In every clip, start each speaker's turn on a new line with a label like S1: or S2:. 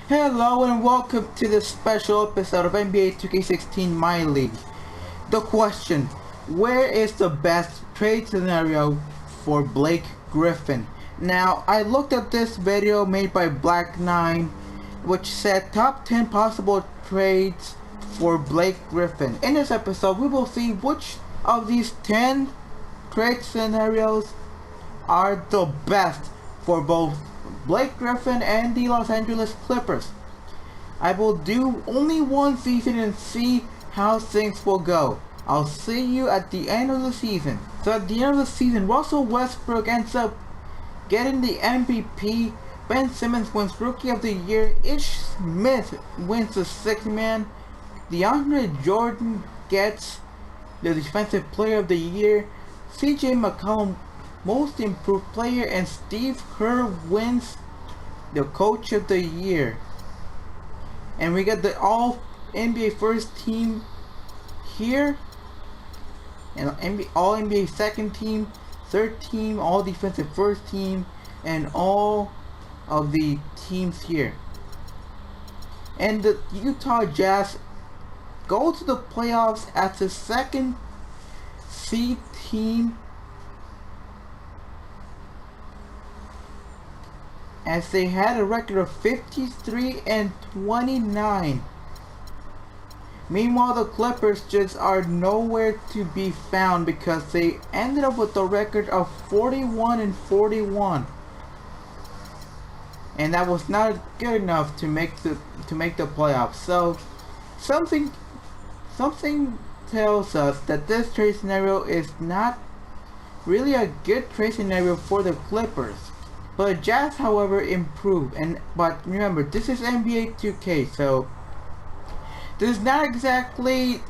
S1: Hello and welcome to this special episode of NBA 2K16 MyLEAGUE. The question, where is the best trade scenario for Blake Griffin? Now, I looked at this video made by Black9, which said top 10 possible trades for Blake Griffin. In this episode, we will see which of these 10 trade scenarios are the best for both Blake Griffin and the Los Angeles Clippers. I will do only one season and see how things will go. I'll see you at the end of the season. So at the end of the season, Russell Westbrook ends up getting the MVP. Ben Simmons wins Rookie of the Year. Ish Smith wins the Sixth Man. DeAndre Jordan gets the Defensive Player of the Year. CJ McCollum Most Improved Player, and Steve Kerr wins the Coach of the Year. And we got the all NBA first team here, and all NBA second team, third team, all defensive first team, and all of the teams here. And the Utah Jazz go to the playoffs as the second seed team, as they had a record of 53-29. Meanwhile, the Clippers just are nowhere to be found because they ended up with a record of 41-41, and that was not good enough to make the playoffs. So something tells us that this trade scenario is not really a good trade scenario for the Clippers. But Jazz, however, improved, but remember, this is NBA 2K, so this is not exactly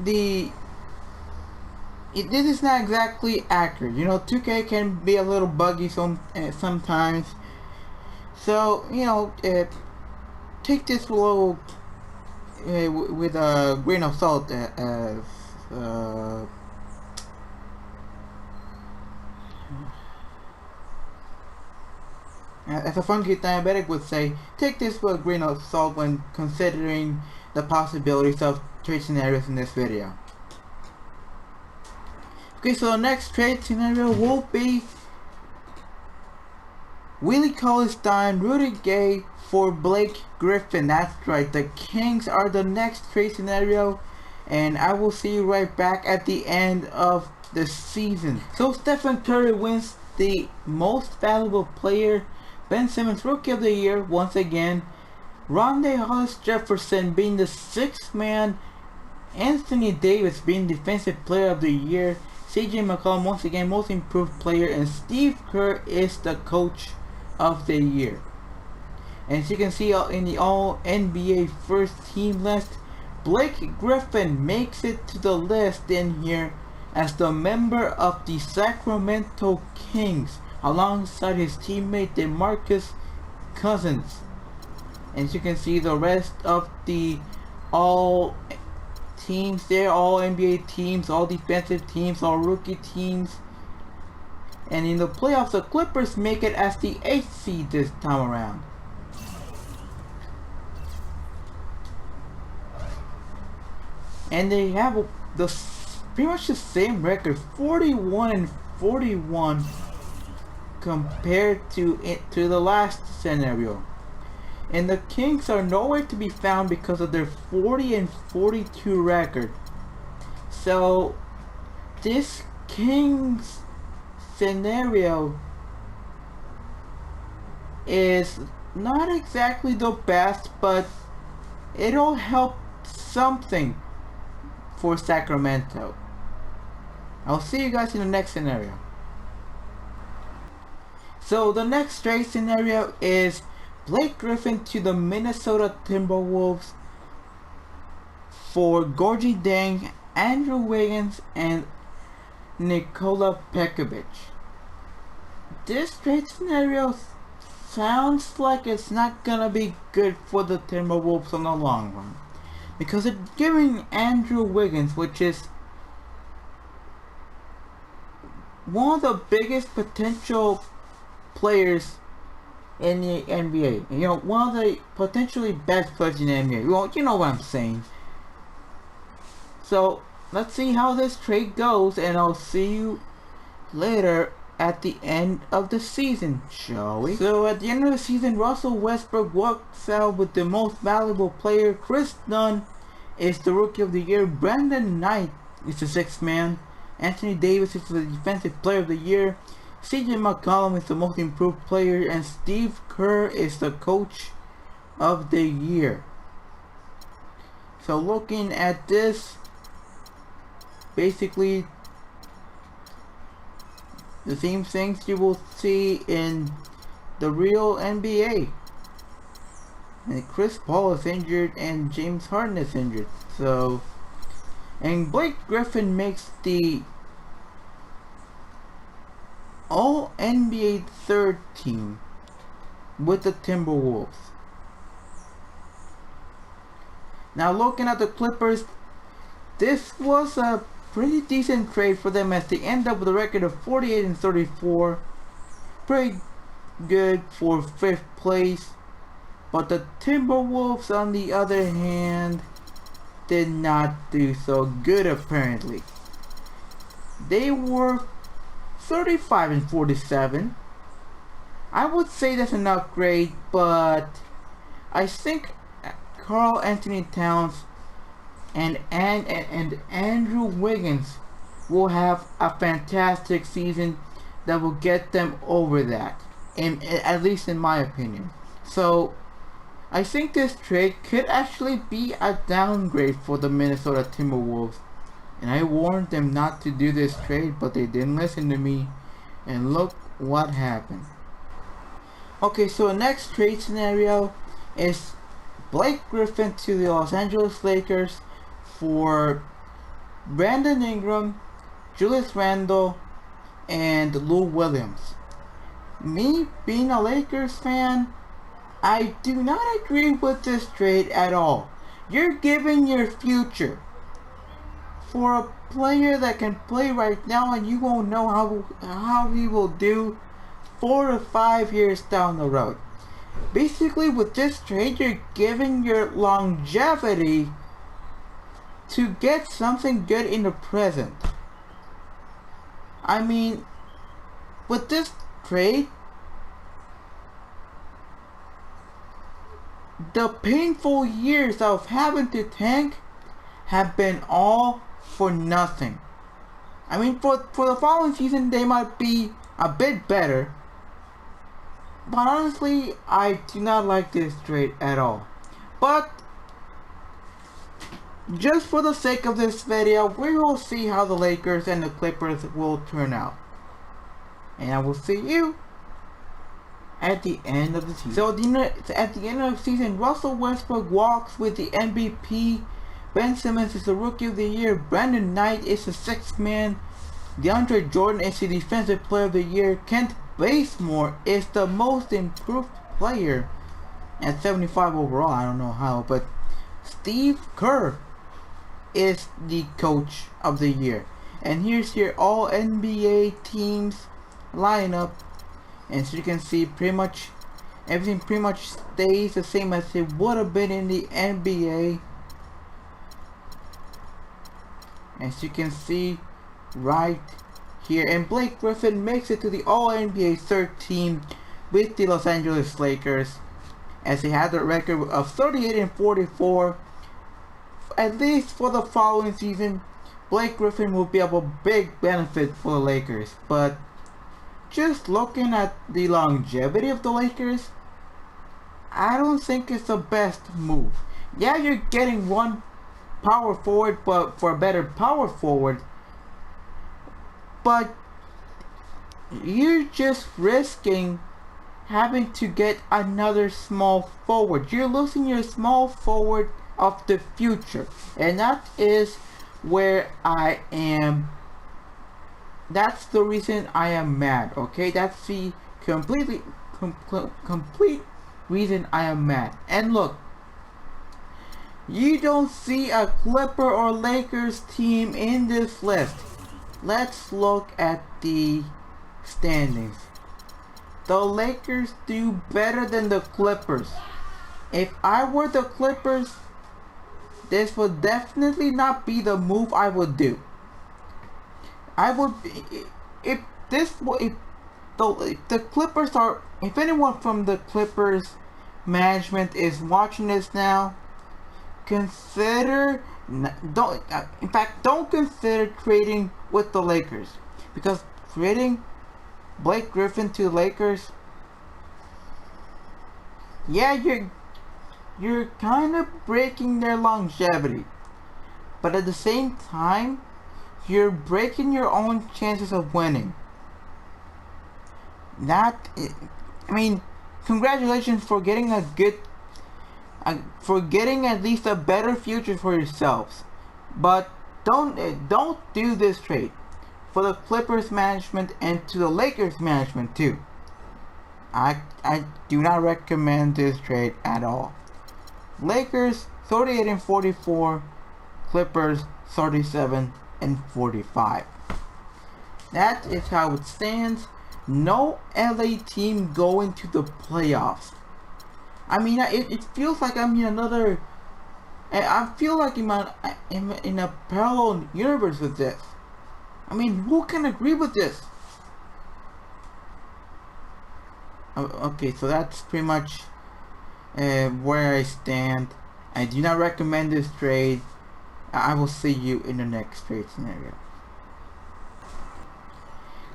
S1: this is not exactly accurate. You know, 2K can be a little buggy sometimes, so you know, take this a little with a grain of salt, as a funky diabetic would say, take this with a grain of salt when considering the possibilities of trade scenarios in this video. Okay, so the next trade scenario will be Willie Cauley-Stein, Rudy Gay for Blake Griffin. That's right, the Kings are the next trade scenario, and I will see you right back at the end of the season. So Stephen Curry wins the Most Valuable Player, Ben Simmons Rookie of the Year once again, Rondé Hollis-Jefferson being the Sixth Man, Anthony Davis being Defensive Player of the Year, CJ McCollum once again Most Improved Player, and Steve Kerr is the Coach of the Year. And as you can see in the all NBA first team list, Blake Griffin makes it to the list in here as the member of the Sacramento Kings, alongside his teammate DeMarcus Cousins. And as you can see, the rest of the all teams there, all NBA teams, all defensive teams, all rookie teams. And in the playoffs, the Clippers make it as the 8th seed this time around. And they have pretty much the same record, 41-41. Compared to the last scenario. And the Kings are nowhere to be found because of their 40-42 record. So this Kings scenario is not exactly the best, but it'll help something for Sacramento. I'll see you guys in the next scenario. So the next trade scenario is Blake Griffin to the Minnesota Timberwolves for Gorgie Deng, Andrew Wiggins, and Nikola Pekovic. This trade scenario sounds like it's not gonna be good for the Timberwolves in the long run, because it's giving Andrew Wiggins, which is one of the biggest potential players in the NBA. You know, one of the potentially best players in the NBA. Well, you know what I'm saying. So let's see how this trade goes, and I'll see you later at the end of the season, shall we? So at the end of the season, Russell Westbrook walks out with the most valuable player. Chris Dunn is the Rookie of the Year. Brandon Knight is the sixth man. Anthony Davis is the Defensive Player of the Year. CJ McCollum is the Most Improved Player, and Steve Kerr is the Coach of the Year. So looking at this, basically the same things you will see in the real NBA. And Chris Paul is injured and James Harden is injured. So, and Blake Griffin makes the All-NBA third team with the Timberwolves. Now looking at the Clippers, this was a pretty decent trade for them as they end up with a record of 48-34. Pretty good for 5th place. But the Timberwolves, on the other hand, did not do so good apparently. They were 35-47. I would say that's an upgrade, but I think Karl Anthony Towns and Andrew Wiggins will have a fantastic season that will get them over that, at least in my opinion. So I think this trade could actually be a downgrade for the Minnesota Timberwolves, and I warned them not to do this trade, but they didn't listen to me, and look what happened. Okay, so the next trade scenario is Blake Griffin to the Los Angeles Lakers for Brandon Ingram, Julius Randle, and Lou Williams. Me being a Lakers fan, I do not agree with this trade at all. You're giving your future for a player that can play right now, and you won't know how he will do 4 to 5 years down the road. Basically, with this trade, you're giving your longevity to get something good in the present. I mean, with this trade, the painful years of having to tank have been all for nothing. I mean, for the following season, they might be a bit better. But honestly, I do not like this trade at all. But just for the sake of this video, we will see how the Lakers and the Clippers will turn out. And I will see you at the end of the season. So at the end of the season, Russell Westbrook walks with the MVP. Ben Simmons is the Rookie of the Year. Brandon Knight is the sixth man. DeAndre Jordan is the Defensive Player of the Year. Kent Bazemore is the Most Improved Player at 75 overall. I don't know how, but Steve Kerr is the Coach of the Year. And here's your all NBA teams lineup, and so you can see pretty much everything pretty much stays the same as it would have been in the NBA. As you can see right here, and Blake Griffin makes it to the All-NBA third team with the Los Angeles Lakers, as he had a record of 38-44. At least for the following season, Blake Griffin will be of a big benefit for the Lakers. But just looking at the longevity of the Lakers, I don't think it's the best move. Yeah, you're getting one power forward, but for a better power forward, but you're just risking having to get another small forward. You're losing your small forward of the future, and that is where I am. That's the reason I am mad. Okay, that's the complete reason I am mad. And look, you don't see a Clipper or Lakers team in this list. Let's look at the standings. the Lakers do better than the Clippers. If I were the Clippers, this would definitely not be the move I would do. I would, if the Clippers are, if anyone from the Clippers management is watching this now, consider, don't consider trading with the Lakers, because trading Blake Griffin to the Lakers, yeah, you're kind of breaking their longevity, but at the same time, you're breaking your own chances of winning. Congratulations for getting getting at least a better future for yourselves, but don't do this trade for the Clippers management and to the Lakers management too. I do not recommend this trade at all. Lakers 38-44, Clippers 37-45. That is how it stands. No LA team going to the playoffs. It feels like I'm in another. I feel like I'm in a parallel universe with this. Who can agree with this? Okay, so that's pretty much where I stand. I do not recommend this trade. I will see you in the next trade scenario.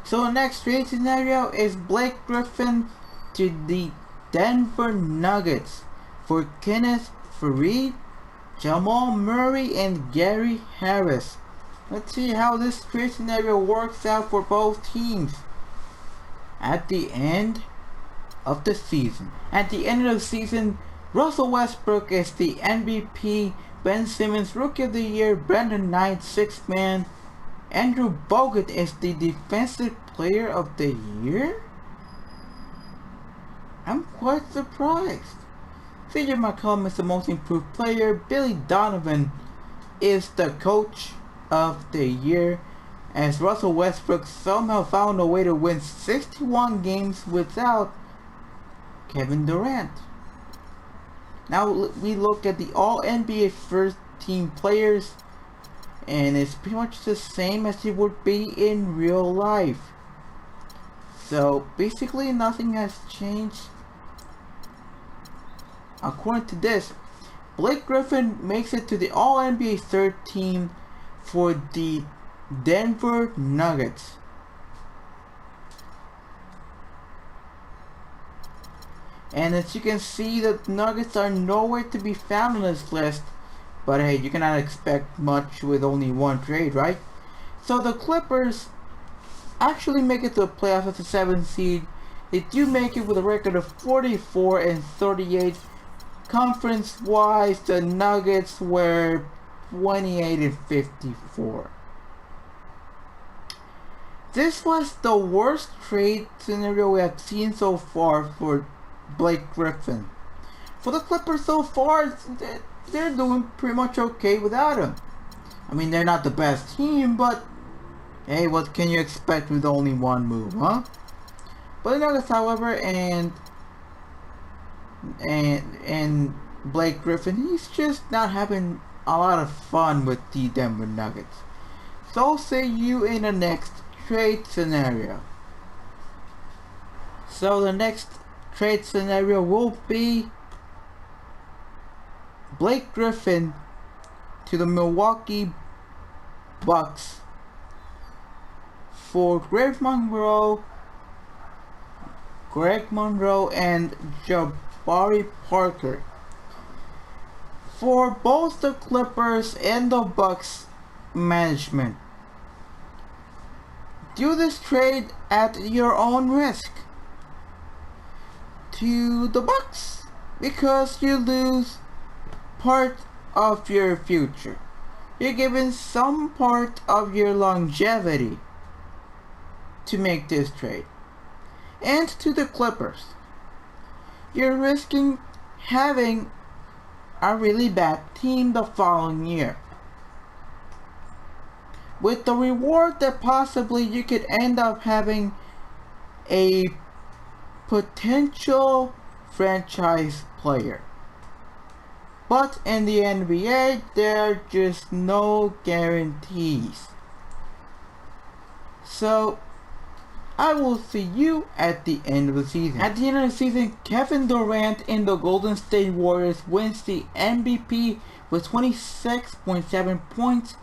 S1: So the next trade scenario is Blake Griffin to the Denver Nuggets for Kenneth Faried, Jamal Murray, and Gary Harris. Let's see how this trade scenario works out for both teams. At the end of the season, Russell Westbrook is the MVP, Ben Simmons Rookie of the Year, Brandon Knight Sixth Man, Andrew Bogut is the Defensive Player of the Year? I'm quite surprised. CJ McCollum is the Most Improved Player, Billy Donovan is the Coach of the Year, as Russell Westbrook somehow found a way to win 61 games without Kevin Durant. Now we look at the All-NBA First Team players, and it's pretty much the same as it would be in real life. So basically nothing has changed. According to this, Blake Griffin makes it to the All-NBA Third Team for the Denver Nuggets. And as you can see, the Nuggets are nowhere to be found on this list. But hey, you cannot expect much with only one trade, right? So the Clippers actually make it to the playoffs as the 7th seed. They do make it with a record of 44-38. Conference-wise, the Nuggets were 28-54. This was the worst trade scenario we have seen so far for Blake Griffin. For the Clippers so far, they're doing pretty much okay without him. They're not the best team, but hey, what can you expect with only one move, huh? But the Nuggets, however, and Blake Griffin, he's just not having a lot of fun with the Denver Nuggets. So see you in the next trade scenario. So the next trade scenario will be Blake Griffin to the Milwaukee Bucks for Greg Monroe and Jabari Parker. For both the Clippers and the Bucks management, do this trade at your own risk to the Bucks, because you lose part of your future. You're given some part of your longevity to make this trade. And to the Clippers, you're risking having a really bad team the following year, with the reward that possibly you could end up having a potential franchise player. But in the NBA, there are just no guarantees. So, I will see you at the end of the season. At the end of the season, Kevin Durant in the Golden State Warriors wins the MVP with 26.7 points,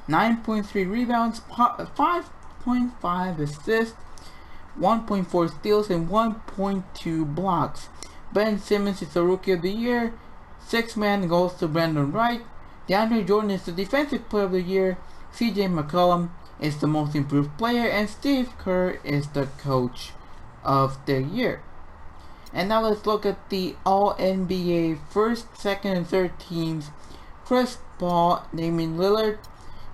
S1: 9.3 rebounds, 5.5 assists, 1.4 steals, and 1.2 blocks. Ben Simmons is the Rookie of the Year. 6-man goes to Brandon Wright. DeAndre Jordan is the Defensive Player of the Year. CJ McCollum is the Most Improved Player, and Steve Kerr is the Coach of the Year. And now let's look at the All-NBA first, second, and third teams. Chris Paul, Damian Lillard,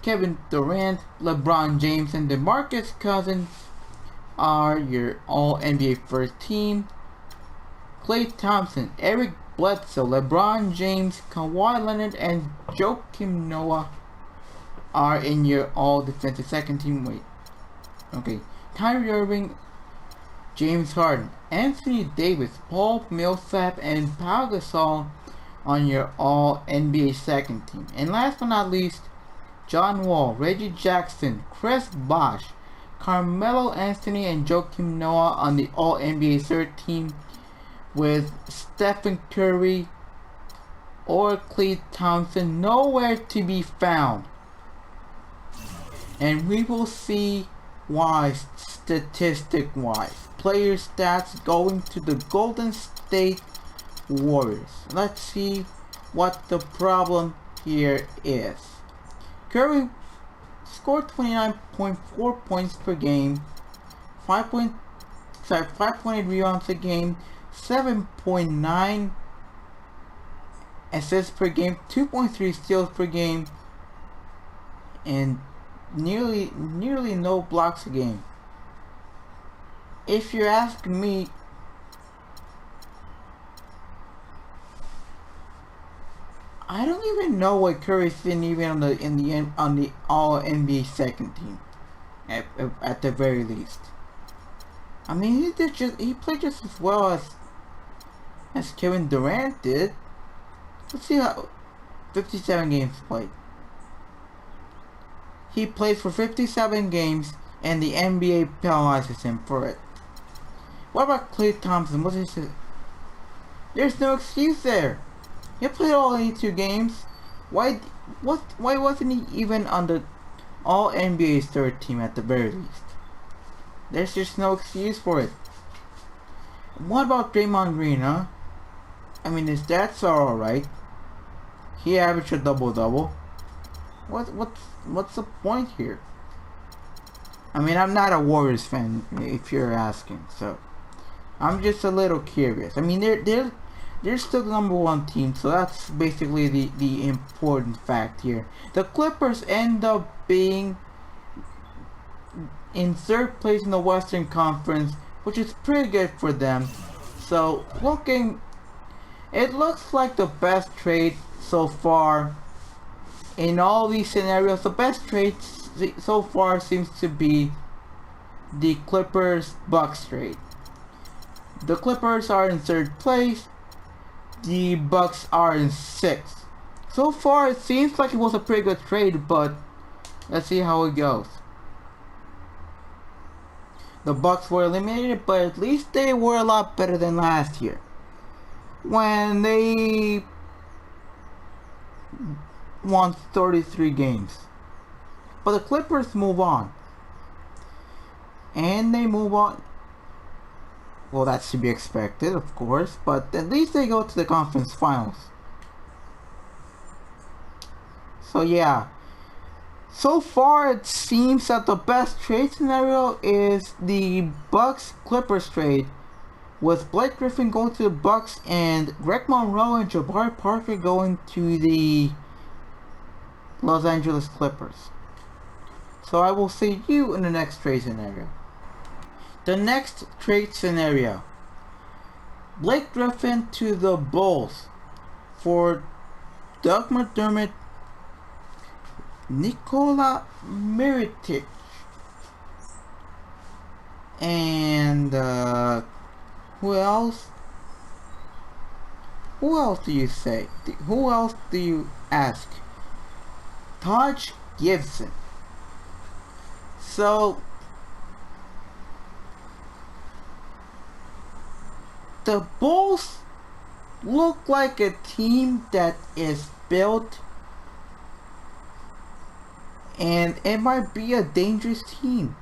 S1: Kevin Durant, LeBron James, and DeMarcus Cousins are your All-NBA first team. Klay Thompson, Eric Bledsoe, LeBron James, Kawhi Leonard, and Joakim Noah are in your all-defensive second team. Okay. Kyrie Irving, James Harden, Anthony Davis, Paul Millsap, and Pau Gasol on your all-NBA second team. And last but not least, John Wall, Reggie Jackson, Chris Bosh, Carmelo Anthony, and Joakim Noah on the all-NBA third team, with Stephen Curry or Klay Thompson nowhere to be found. And we will see why, statistic wise. Player stats going to the Golden State Warriors. Let's see what the problem here is. Curry scored 29.4 points per game, 5.8 rebounds a game, 7.9 assists per game, 2.3 steals per game, and nearly no blocks a game. If you're asking me, I don't even know what Curry's in even on the All NBA second team, at the very least. I mean, he played just as well as Kevin Durant did. Let's see how 57 games played. He plays for 57 games, and the NBA penalizes him for it. What about Klay Thompson? What is it? There's no excuse there. He played all 82 games. Why wasn't he even on the All NBA's third team at the very least? There's just no excuse for it. What about Draymond Green, huh? I mean, his stats are alright. He averaged a double-double. What's the point here? I mean, I'm not a Warriors fan, if you're asking, so I'm just a little curious. I mean, they're still the #1 team, so that's basically the important fact here. The Clippers end up being in third place in the Western Conference, which is pretty good for them. So it looks like the best trade so far in all these scenarios. The best trade so far seems to be the Clippers-Bucks trade. The Clippers are in third place. The Bucks are in 6th. So far, it seems like it was a pretty good trade, but let's see how it goes. The Bucks were eliminated, but at least they were a lot better than last year, when they won 33 games. But the Clippers move on. And they move on. Well, that's to be expected, of course, but at least they go to the conference finals. So yeah, so far it seems that the best trade scenario is the Bucks-Clippers trade, with Blake Griffin going to the Bucks and Greg Monroe and Jabari Parker going to the Los Angeles Clippers. So I will see you in the next trade scenario. The next trade scenario: Blake Griffin to the Bulls for Doug McDermott, Nikola Mirotic, and Who else? Who else do you say? Who else do you ask? Taj Gibson. So the Bulls look like a team that is built, and it might be a dangerous team.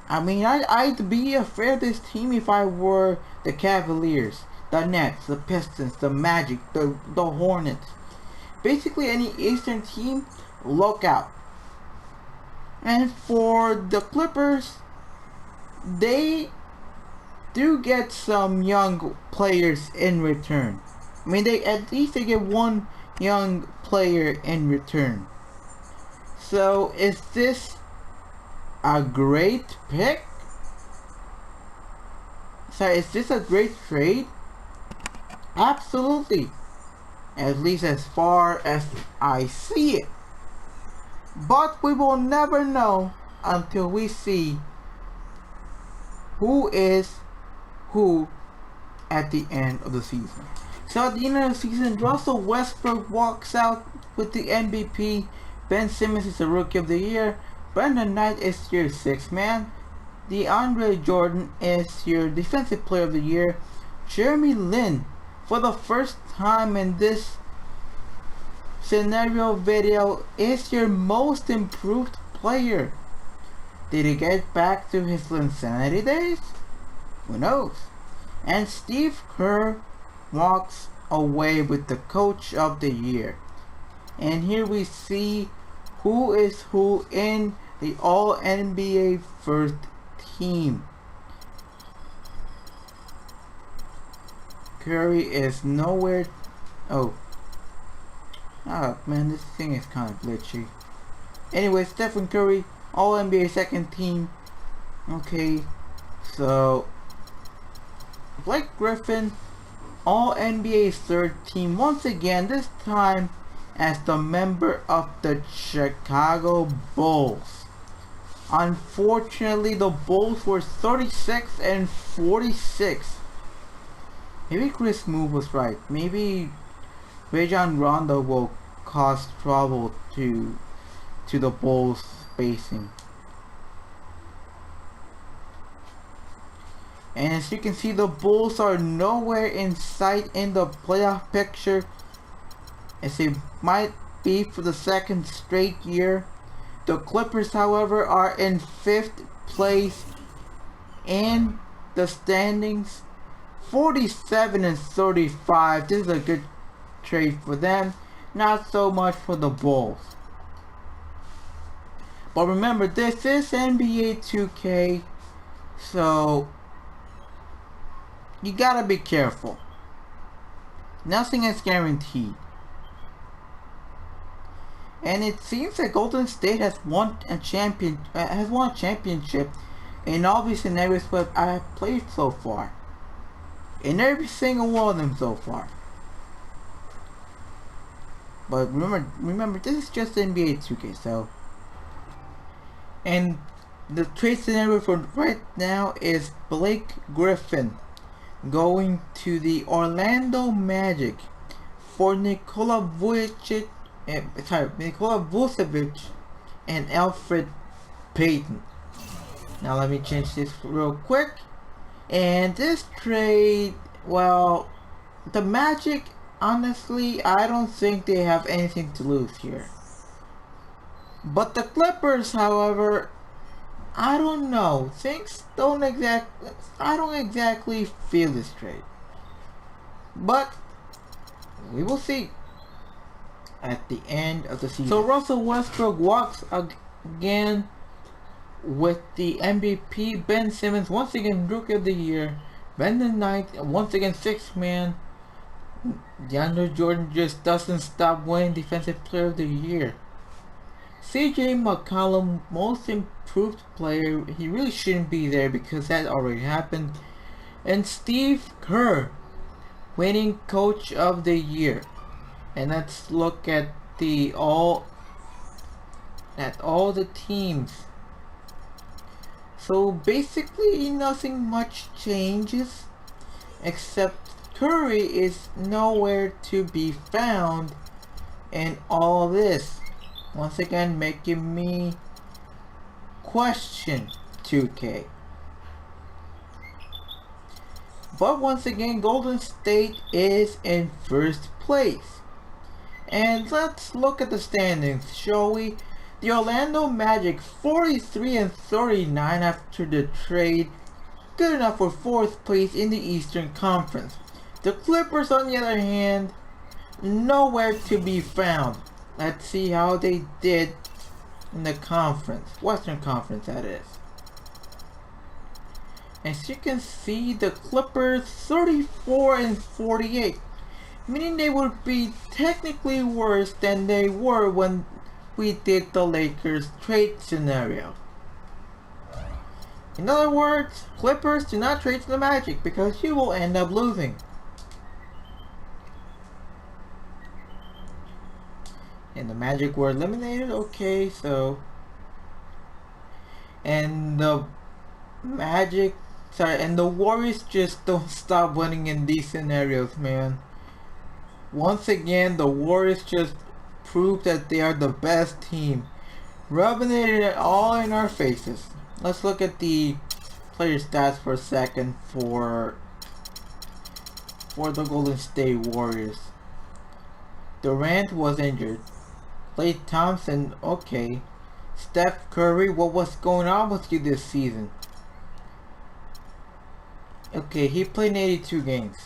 S1: I mean, I'd be afraid of this team if I were the Cavaliers, the Nets, the Pistons, the Magic, the Hornets. Basically any Eastern team, look out. And for the Clippers, they do get some young players in return. I mean, at least they get one young player in return. So is this a great pick? Sorry, is this a great trade? Absolutely. At least as far as I see it. But we will never know until we see who is who at the end of the season. So at the end of the season, Russell Westbrook walks out with the MVP. Ben Simmons is the Rookie of the Year. Brandon Knight is your 6th man. DeAndre Jordan is your Defensive Player of the Year. Jeremy Lin, for the first time in this scenario video, is your Most Improved Player. Did he get back to his insanity days? Who knows? And Steve Kerr walks away with the Coach of the Year. And here we see who is who in the All-NBA first team. Curry is nowhere. Oh man, this thing is kind of glitchy. Anyway, Stephen Curry, All-NBA second team. Okay, so Blake Griffin, All-NBA third team once again, this time as the member of the Chicago Bulls. Unfortunately, the Bulls were 36 and 46. Maybe Chris Move was right. Maybe Rajon Rondo will cause trouble to the Bulls spacing. And as you can see, the Bulls are nowhere in sight in the playoff picture, as they might be for the second straight year. The Clippers, however, are in 5th place in the standings, 47 and 35. This is a good trade for them, not so much for the Bulls. But remember, this is NBA 2K, so you gotta be careful. Nothing is guaranteed. And it seems that Golden State has won a championship in all these scenarios that I have played so far. In every single one of them so far. But remember, this is just NBA 2K, so. And the trade scenario for right now is Blake Griffin going to the Orlando Magic for Nikola Vucevic and Elfrid Payton. Now let me change this real quick. And this trade, well, the Magic, honestly, I don't think they have anything to lose here. But the Clippers, however, I don't know. I don't exactly feel this trade. But we will see at the end of the season. So Russell Westbrook walks again with the MVP. Ben Simmons once again Rookie of the Year. Brandon Knight once again 6th man. DeAndre Jordan just doesn't stop winning Defensive Player of the Year. CJ McCollum, Most Improved Player. He really shouldn't be there because that already happened. And Steve Kerr winning Coach of the Year. And let's look at all the teams. So basically nothing much changes. except Curry is nowhere to be found in all this. Once again, making me question 2K. But once again, Golden State is in first place. And let's look at the standings, shall we? The Orlando Magic 43-39 after the trade, good enough for 4th place in the Eastern Conference. The Clippers, on the other hand, nowhere to be found. Let's see how they did in the conference, Western Conference that is. As you can see, the Clippers 34-48, meaning they would be technically worse than they were when we did the Lakers trade scenario. In other words, Clippers, do not trade to the Magic because you will end up losing. And the Magic were eliminated, okay, so. And the Magic, and the Warriors just don't stop winning in these scenarios, man. Once again, the Warriors just prove that they are the best team, rubbing it all in our faces. Let's look at the player stats for a second for the Golden State Warriors. Durant was injured. Klay Thompson, okay. Steph Curry, what was going on with you this season? Okay, he played 82 games.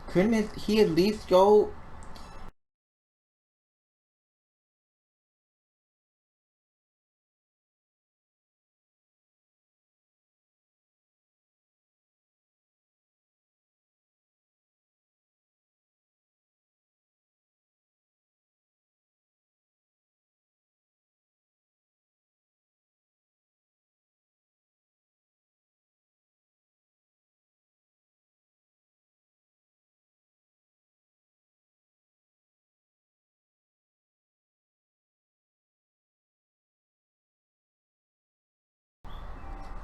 S1: Couldn't he at least go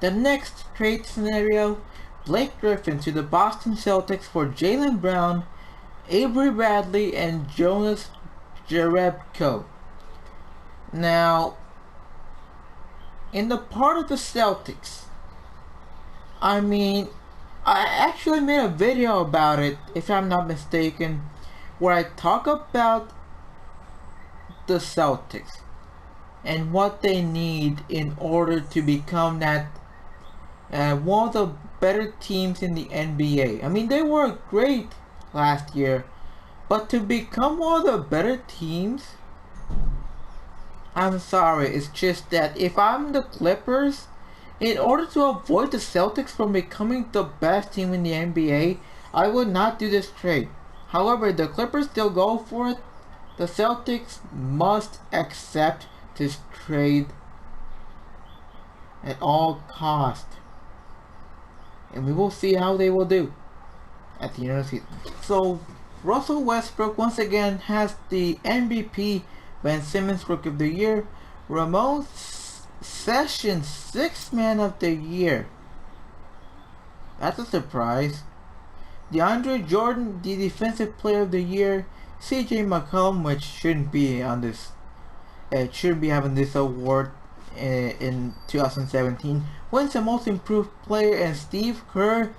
S1: the next trade scenario? Blake Griffin to the Boston Celtics for Jaylen Brown, Avery Bradley, and Jonas Jerebko. Now, in the part of the Celtics, I mean, I actually made a video about it, if I'm not mistaken, where I talk about the Celtics and what they need in order to become that one of the better teams in the NBA. I mean, they were great last year, but to become one of the better teams, I'm sorry, it's just that if I'm the Clippers, in order to avoid the Celtics from becoming the best team in the NBA, I would not do this trade. However, the Clippers still go for it. The Celtics must accept this trade at all cost. And we will see how they will do at the end of the season. So, Russell Westbrook once again has the MVP, Ben Simmons Rookie of the Year, Ramon Sessions 6th Man of the Year. That's a surprise. DeAndre Jordan, the Defensive Player of the Year. CJ McCollum, which shouldn't be on this, shouldn't be having this award in 2017, wins the Most Improved Player, and Steve Kerr,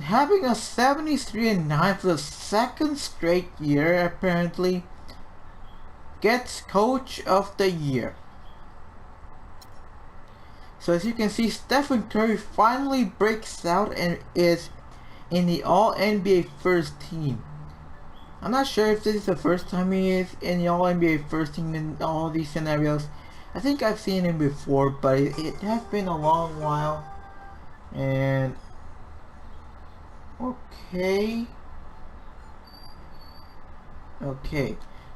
S1: having a 73-9 for the 2nd straight year apparently, gets Coach of the Year. So as you can see, Stephen Curry finally breaks out and is in the All-NBA first team. I'm not sure if this is the first time he is in the All-NBA first team in all these scenarios. I think I've seen him before, but it has been a long while. And okay.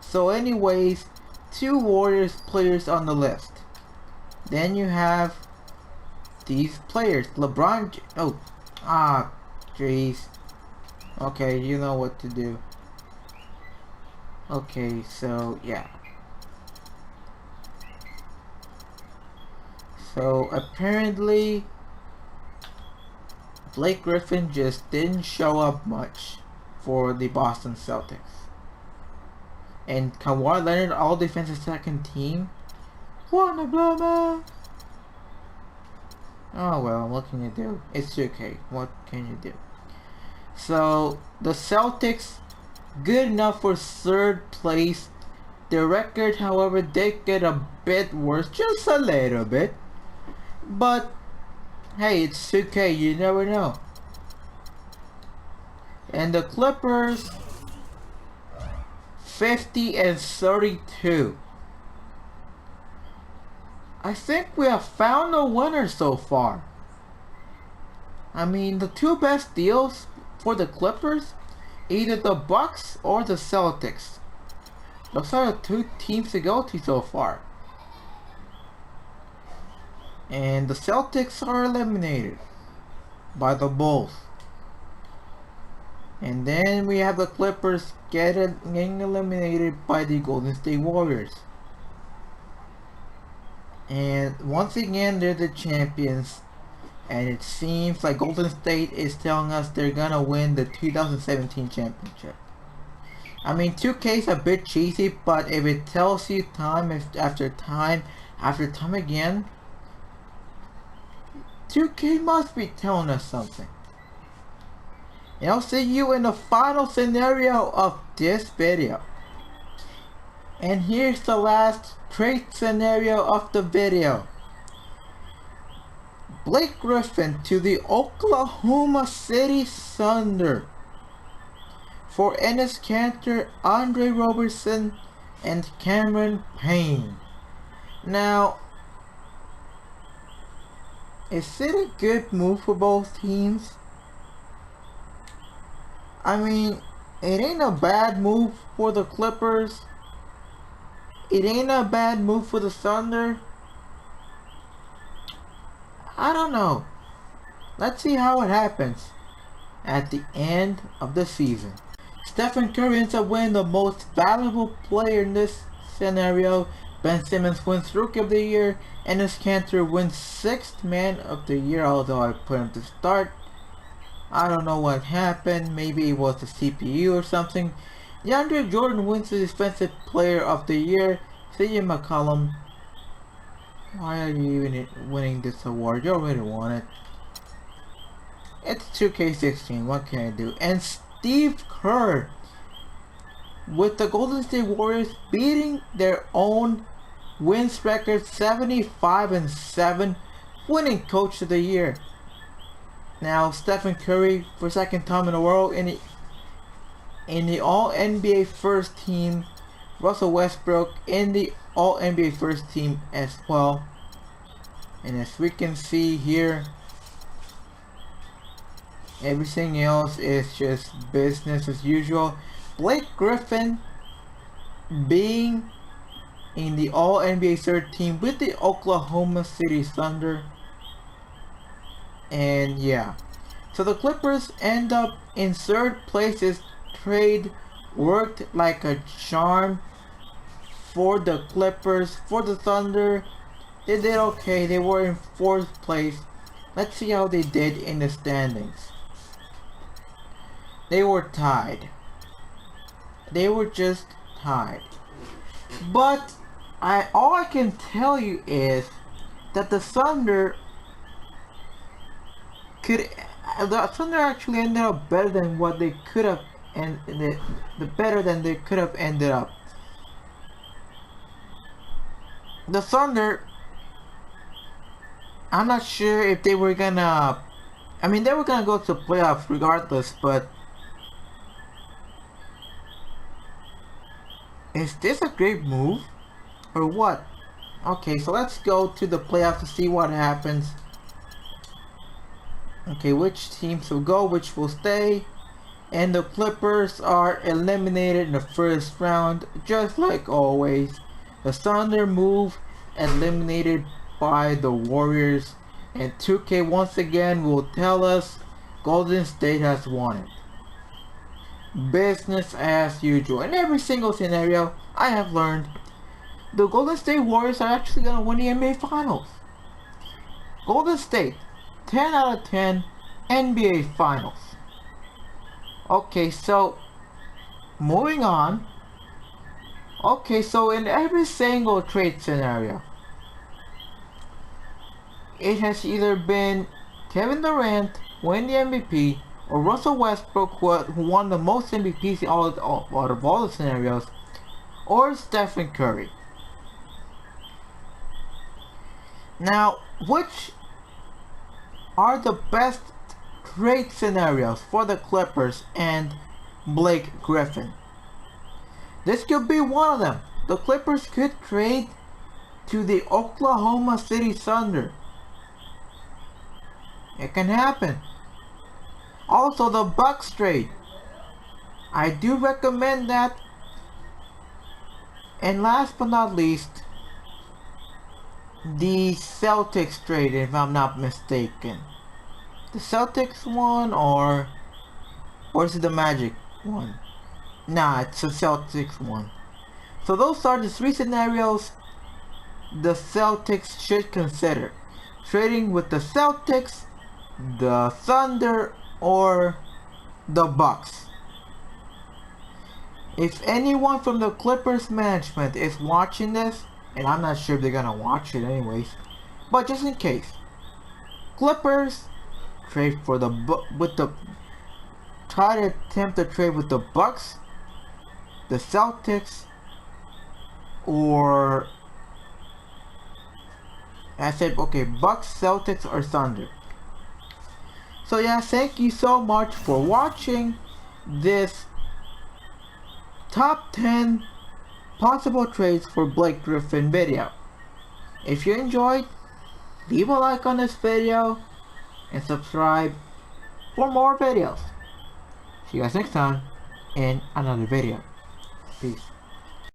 S1: So anyways, 2 Warriors players on the list. Then you have these players. LeBron. Jeez. Okay, you know what to do. Okay, so yeah. So apparently Blake Griffin just didn't show up much for the Boston Celtics. And Kawhi Leonard, all defensive second team. What a blow. Oh well, what can you do? It's 2K. What can you do? So the Celtics, good enough for third place. Their record, however, did get a bit worse, just a little bit. But hey, it's 2K, you never know. And the Clippers, 50-32. I think we have found a winner so far. I mean, the two best deals for the Clippers, either the Bucks or the Celtics. Those are the two teams to go to so far. And the Celtics are eliminated by the Bulls. And then we have the Clippers getting eliminated by the Golden State Warriors. And once again, they're the champions. And it seems like Golden State is telling us they're gonna win the 2017 championship. I mean, 2K is a bit cheesy, but if it tells you time after time again, 2K must be telling us something. And I'll see you in the final scenario of this video. And here's the last trade scenario of the video. Blake Griffin to the Oklahoma City Thunder for Enes Kanter, Andre Robertson, and Cameron Payne. Now, is it a good move for both teams? I mean, it ain't a bad move for the Clippers. It ain't a bad move for the Thunder. I don't know. Let's see how it happens at the end of the season. Stephen Curry ends up winning the most valuable player in this scenario. Ben Simmons wins Rookie of the Year. Enes Kanter wins 6th Man of the Year, although I put him to start. I don't know what happened. Maybe it was the CPU or something. DeAndre Jordan wins the Defensive Player of the Year. CJ McCollum. Why are you even winning this award? You already won it. It's 2K16. What can I do? And Steve Kerr with the Golden State Warriors beating their own wins record 75-7, winning Coach of the Year. Now Stephen Curry for second time in a row in the All-NBA first team. Russell Westbrook in the All-NBA first team as well. And as we can see here, everything else is just business as usual. Blake Griffin being in the All-NBA third team with the Oklahoma City Thunder. And yeah, so the Clippers end up in third place. This trade worked like a charm for the Clippers. For the Thunder, they did okay. They were in 4th place. Let's see how they did in the standings. They were tied. They were just tied. But all I can tell you is that the Thunder actually ended up better than what they could have, and better than they could have ended up. The Thunder, I'm not sure if they were gonna, I mean, they were gonna go to playoffs regardless, but is this a great move or what? Okay, so let's go to the playoffs to see what happens. Okay, which teams will go, which will stay. And the Clippers are eliminated in the first round, just like always. The Thunder move eliminated by the Warriors. And 2K once again will tell us Golden State has won it. Business as usual. In every single scenario, I have learned the Golden State Warriors are actually going to win the NBA Finals. Golden State, 10 out of 10, NBA Finals. Okay, so moving on. Okay, so in every single trade scenario, it has either been Kevin Durant winning the MVP, or Russell Westbrook who won the most MVPs out of all the scenarios, or Stephen Curry. Now, which are the best trade scenarios for the Clippers and Blake Griffin? This could be one of them. The Clippers could trade to the Oklahoma City Thunder. It can happen. Also, the Bucks trade. I do recommend that. And last but not least, the Celtics trade, if I'm not mistaken. The Celtics one, or is it the Magic one? Nah, it's the Celtics one. So those are the three scenarios the Celtics should consider. Trading with the Celtics, the Thunder, or the Bucks. If anyone from the Clippers management is watching this, and I'm not sure if they're gonna watch it anyways, but just in case, Clippers trade for try to attempt to trade with the Bucks, the Celtics, or I said okay, Bucks, Celtics, or Thunder. So yeah, thank you so much for watching this top 10 possible trades for Blake Griffin video. If you enjoyed, leave a like on this video and subscribe for more videos. See you guys next time in another video. Peace.